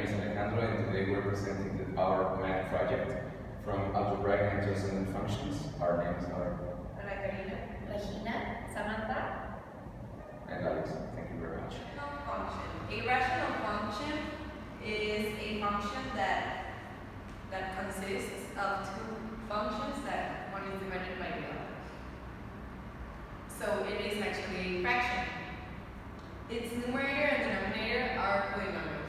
name is Alejandro, and today we're presenting our math project from algebraic and transcendent functions. Our names are Ana Karina, Regina, Samantha, and Alex. Thank you very much. Rational function. A rational function is a function that consists of two functions that one is divided by the other. So it is actually a fraction. Its numerator and denominator are polynomials.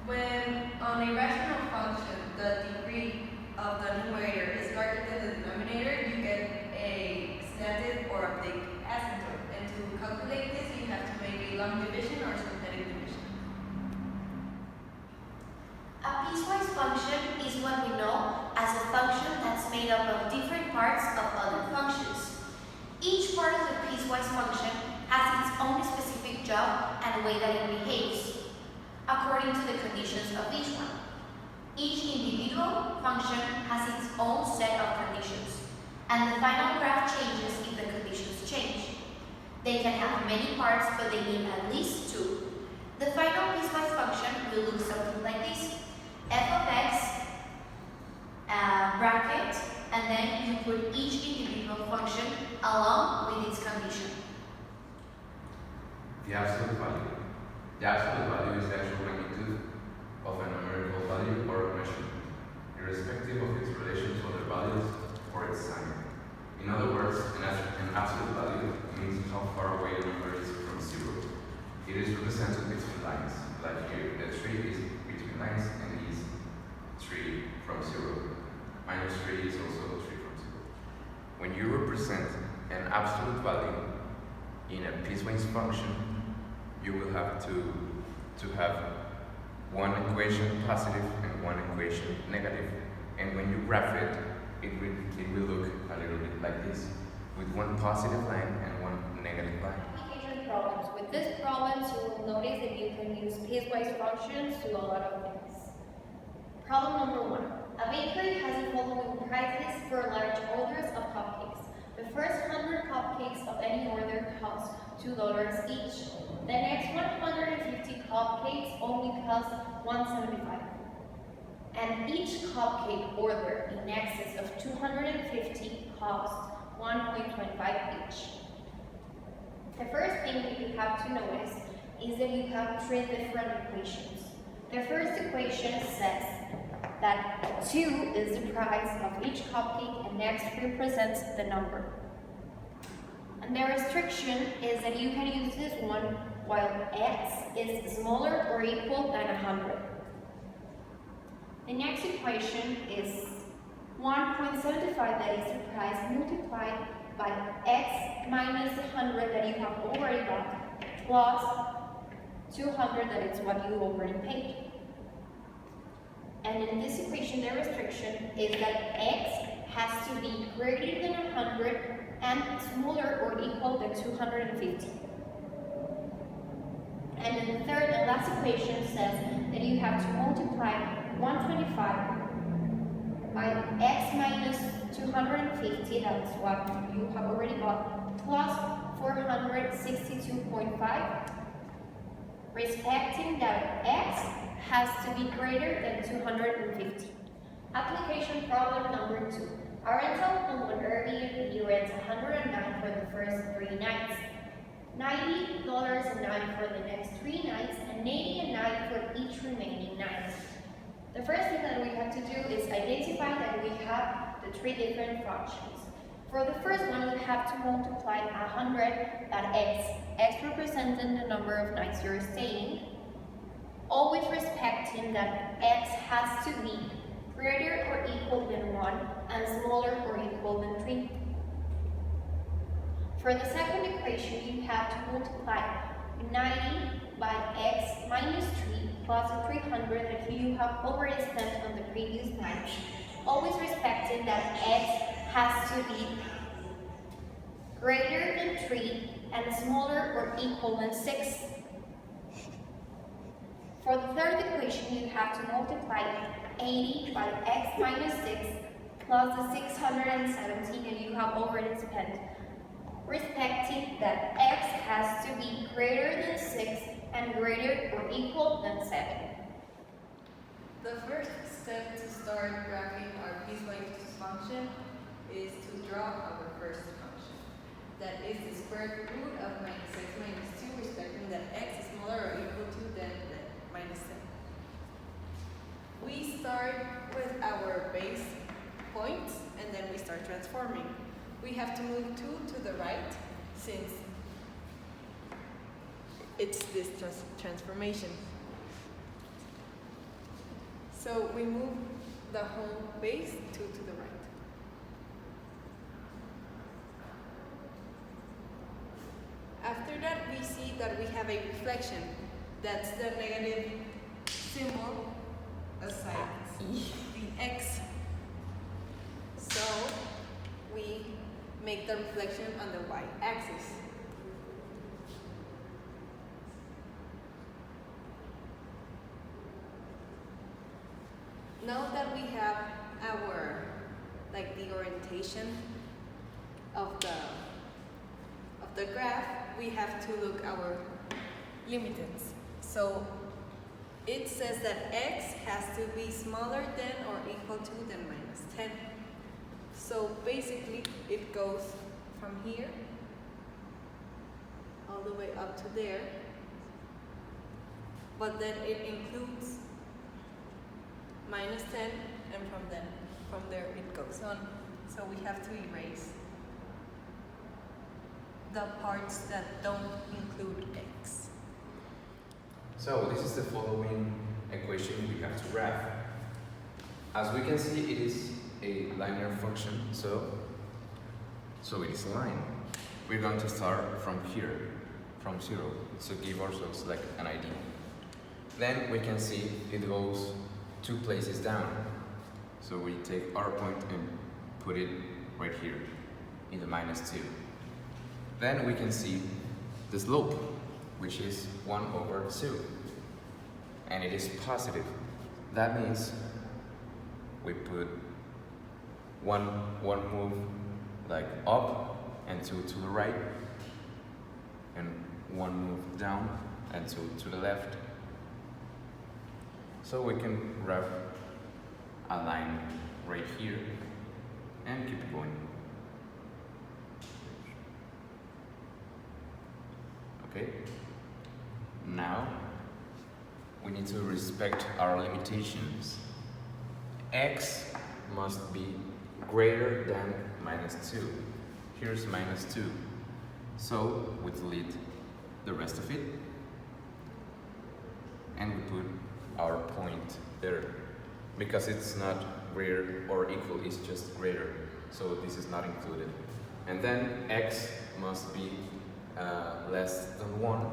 When on a rational function the degree of the numerator is larger than the denominator, you get a extended or a big asymptote. And to calculate this, you have to make a long division or synthetic division. A piecewise function is what we know as a function that's made up of different parts of other functions. Each part of the piecewise function has its own specific job and way that it behaves, according to the conditions of each one. Each individual function has its own set of conditions, and the final graph changes if the conditions change. They can have many parts, but they need at least two. The final piecewise function will look something like this: f of x, bracket, and then you put each individual function along with its condition. The absolute value. The absolute value is the actual magnitude of a numerical value or a measurement, irrespective of its relation to other values or its sign. In other words, an absolute value means how far away a number is from zero. It is represented between lines, like here. The 3 is between lines and is 3 from 0. Minus 3 is also 3 from 0. When you represent an absolute value in a piecewise function, you will have to have one equation positive and one equation negative. And when you graph it, it will look a little bit like this, with one positive line and one negative line. Application problems. With these problems, you will notice that you can use piecewise functions to do a lot of things. Problem number 1. A bakery has the following prices for large orders of cupcakes. The first 100 cupcakes of any order cost $2 each. The next 150 cupcakes only cost $1.75. And each cupcake order in excess of 250 costs $1.25 each. The first thing that you have to notice is that you have three different equations. The first equation says that 2 is the price of each cupcake and x represents the number. And the restriction is that you can use this one while x is smaller or equal than 100. The next equation is 1.75, that is the price, multiplied by x minus 100 that you have already got, plus 200 that is what you already paid. And in this equation, the restriction is that x has to be greater than 100 and smaller or equal than 250. And then the third and last equation says that you have to multiply 125 by x minus 250, that's what you have already got, plus 462.5, respecting that x has to be greater than 250. Application problem number 2. A rental home on Airbnb rents $109 for the first 3 nights, $90 a night for the next 3 nights, and $80 a night for each remaining night. The first thing that we have to do is identify that we have the 3 different functions. For the first one, we have to multiply 100 by x representing the number of nights you're staying, always respecting that x has to be greater or equal than 1 and smaller or equal than 3. For the second equation, you have to multiply 90 by x minus 3 plus 300 that you have already spent on the previous night, always respecting that x has to be greater than 3 and smaller or equal than 6. For the third equation, you have to multiply 80 by x minus 6 plus the 617 that you have already spent, respecting that x has to be greater than 6 and greater or equal than 7. The first step to start graphing our piecewise function is to draw our first function. That is the square root of minus x minus 2, respecting that x is smaller or equal to than minus 10. We start with our base points and then we start transforming. We have to move 2 to the right since it's this transformation. So we move the whole base 2 to the right. After that, we see that we have a reflection. That's the negative symbol aside the x. So we make the reflection on the y-axis. Now that we have our, the orientation of the graph, we have to look our limitants. So it says that x has to be smaller than or equal to than minus 10. So basically it goes from here all the way up to there, but then it includes minus 10, and from there it goes on. So we have to erase the parts that don't include x. So this is the following equation we have to graph. As we can see, it is a linear function, so it is a line. We're going to start from here, from 0, to give ourselves like an idea. Then we can see it goes 2 places down. So we take our point and put it right here in the minus 2. Then we can see the slope, which is 1 over 2. And it is positive. That means we put one move like up and 2 to the right, and 1 move down and 2 to the left. So we can graph a line right here and keep going. Okay? Now we need to respect our limitations. X must be greater than minus 2. Here's minus 2. So we delete the rest of it and we put our point there, because it's not greater or equal, it's just greater, so this is not included. And then x must be less than 1.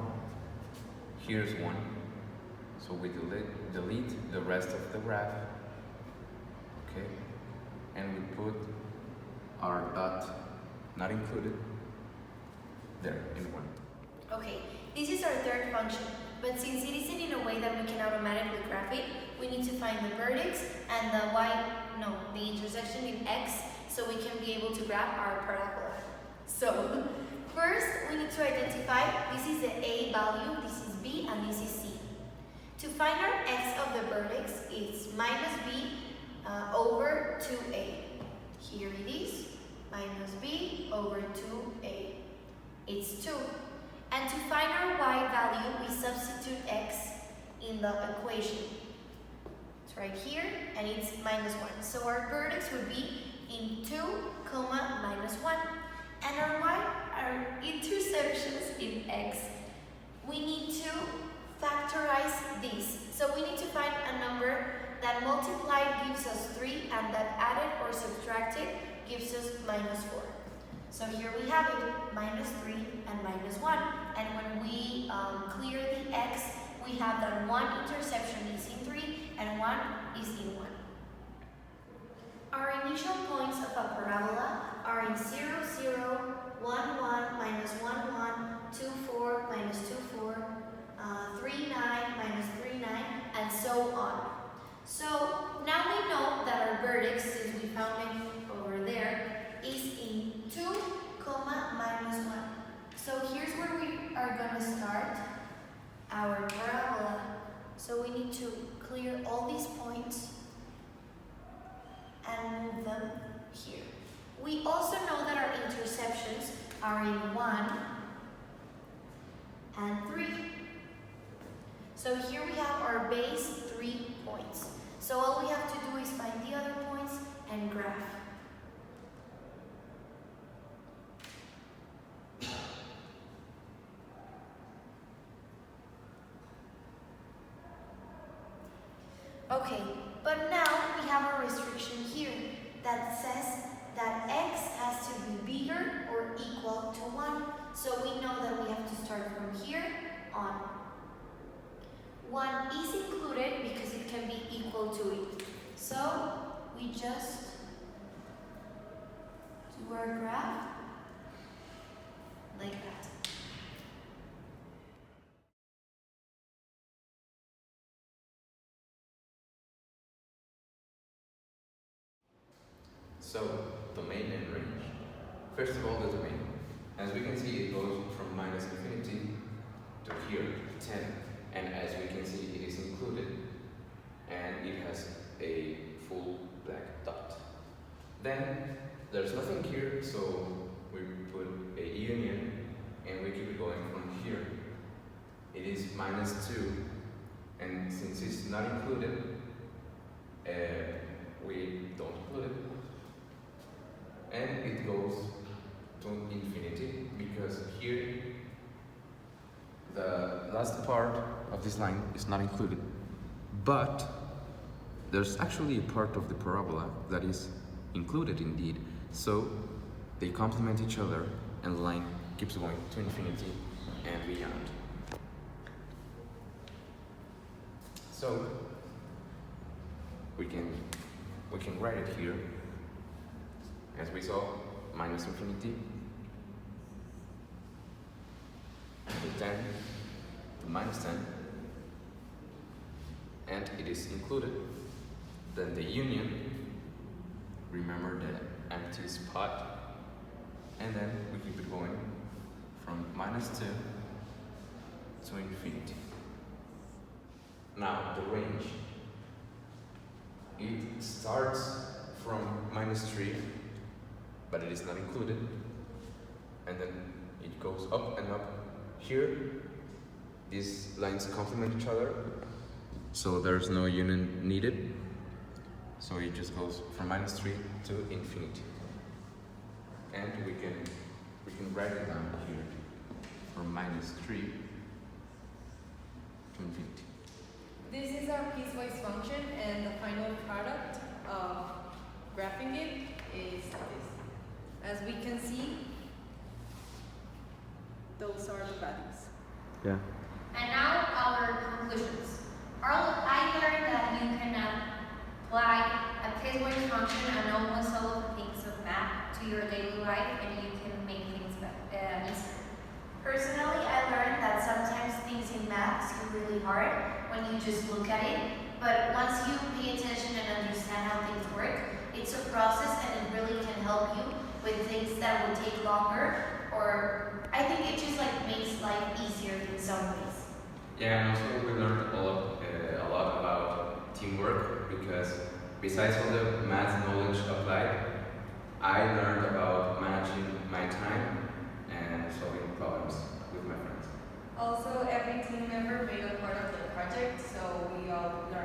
Here's 1, so we delete the rest of the graph, okay, and we put our dot not included there in 1. Okay, this is our third function, but since it isn't in a way that we can automatically graph it, we need to find the vertex and the intersection in x, so we can be able to graph our parabola. So, first we need to identify, this is the a value, this is b, and this is c. To find our x of the vertex, it's minus b over 2a. Here it is, minus b over 2a. It's 2. And to find our y value, we substitute x in the equation. It's right here, and it's minus 1. So our vertex would be in 2, minus 1. And our y, our intersections in x, we need to factorize these. So we need to find a number that multiplied gives us 3 and that added or subtracted gives us minus 4. So here we have it, minus 3 and minus 1. And when we clear the x, we have that one intersection is in 3 and 1 is in 1. Our initial points of a parabola are in 0, 0, 1, 1, minus 1, 1, 2, 4, minus 2, 4, 3, 9, minus 3, 9, and so on. So now we know that our vertex, since we found it over there, is in 2, minus 1. So here's where we are going to start our parabola. So we need to clear all these points here. We also know that our interceptions are in 1 and 3. So here we have our base 3 points. So all we have to do is find the other points and graph. Okay, but now we have a restriction here that says that x has to be bigger or equal to 1. So we know that we have to start from here on. 1 is included because it can be equal to it. So we just do our graph like that. So, domain and range. First of all, the domain. As we can see, it goes from minus infinity to here, 10. And as we can see, it is included. And it has a full black dot. Then, there's nothing here, so we put a union and we keep it going from here. It is minus 2. And since it's not included, we don't include it. And it goes to infinity because here the last part of this line is not included. But there's actually a part of the parabola that is included indeed. So they complement each other and the line keeps going to infinity and beyond. So we can write it here. As we saw, minus infinity to 10 to minus 10, and it is included. Then the union, remember the empty spot, and then we keep it going from minus 2 to infinity. Now the range, it starts from minus 3, but it is not included, and then it goes up and up. Here, these lines complement each other, so there's no union needed. So it just goes from minus 3 to infinity. And we can write it down here from minus 3 to infinity. This is our piecewise function, and the final product of graphing it is this. As we can see, those are the values. Yeah. And now our conclusions. I learned that you can apply a piecewise function and almost all of the things of math to your daily life, and you can make things easier. Personally, I learned that sometimes things in math seem really hard when you just look at it, but once you pay attention and understand how things work, it's a process and it really can help you with things that would take longer, or I think it just like makes life easier in some ways. Yeah, and also we learned a lot about teamwork because besides all the math knowledge applied, I learned about managing my time and solving problems with my friends. Also, every team member made a part of the project, so we all learned